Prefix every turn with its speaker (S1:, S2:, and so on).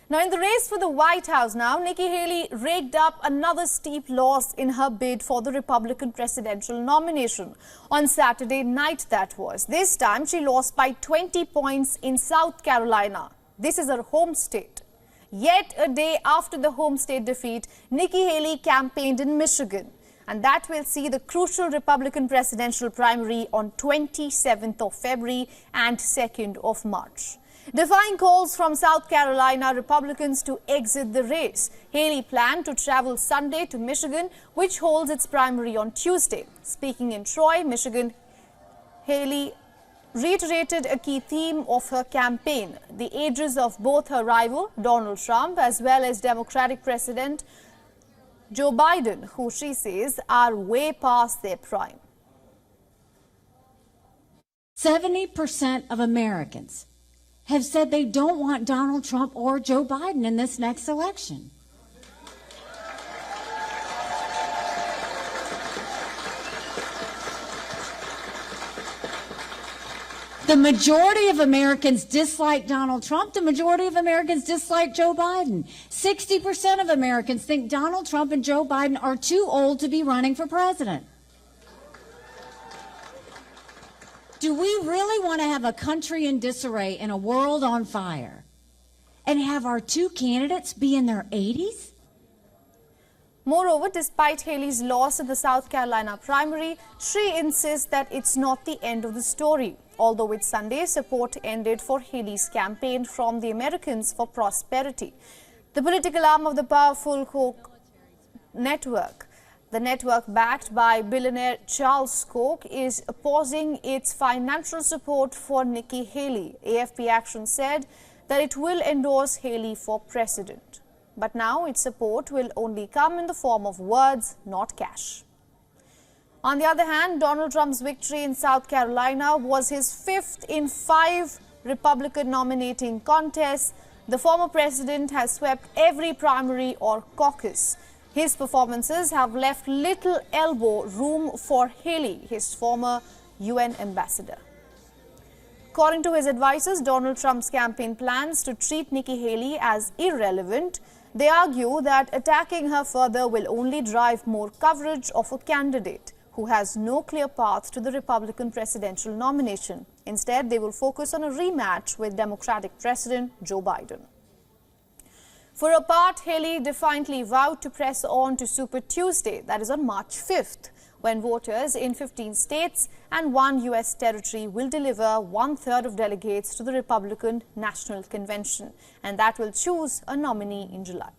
S1: Now, in the race for the White House now, Nikki Haley raked up another steep loss in her bid for the Republican presidential nomination. On Saturday night, that was. This time, she lost by 20 points in South Carolina. This is her home state. Yet a day after the home state defeat, Nikki Haley campaigned in Michigan. And that will see the crucial Republican presidential primary on 27th of February and 2nd of March. Defying calls from South Carolina Republicans to exit the race, Haley planned to travel Sunday to Michigan, which holds its primary on Tuesday. Speaking in Troy, Michigan, Haley reiterated a key theme of her campaign: the ages of both her rival, Donald Trump, as well as Democratic President Joe Biden, who she says are way past their prime.
S2: 70% of Americans have said they don't want Donald Trump or Joe Biden in this next election. The majority of Americans dislike Donald Trump. The majority of Americans dislike Joe Biden. 60% of Americans think Donald Trump and Joe Biden are too old to be running for president. Do we really want to have a country in disarray in a world on fire and have our two candidates be in their 80s?
S1: Moreover, despite Haley's loss in the South Carolina primary, she insists that it's not the end of the story. Although with Sunday, support ended for Haley's campaign from the Americans for Prosperity, the political arm of the powerful Koch network. The network, backed by billionaire Charles Koch, is pausing its financial support for Nikki Haley. AFP Action said that it will endorse Haley for president. But now its support will only come in the form of words, not cash. On the other hand, Donald Trump's victory in South Carolina was his fifth in 5 Republican nominating contests. The former president has swept every primary or caucus. His performances have left little elbow room for Haley, his former UN ambassador. According to his advisors, Donald Trump's campaign plans to treat Nikki Haley as irrelevant. They argue that attacking her further will only drive more coverage of a candidate who has no clear path to the Republican presidential nomination. Instead, they will focus on a rematch with Democratic President Joe Biden. For her part, Haley defiantly vowed to press on to Super Tuesday, that is on March 5th, when voters in 15 states and 1 U.S. territory will deliver 1/3 of delegates to the Republican National Convention, and that will choose a nominee in July.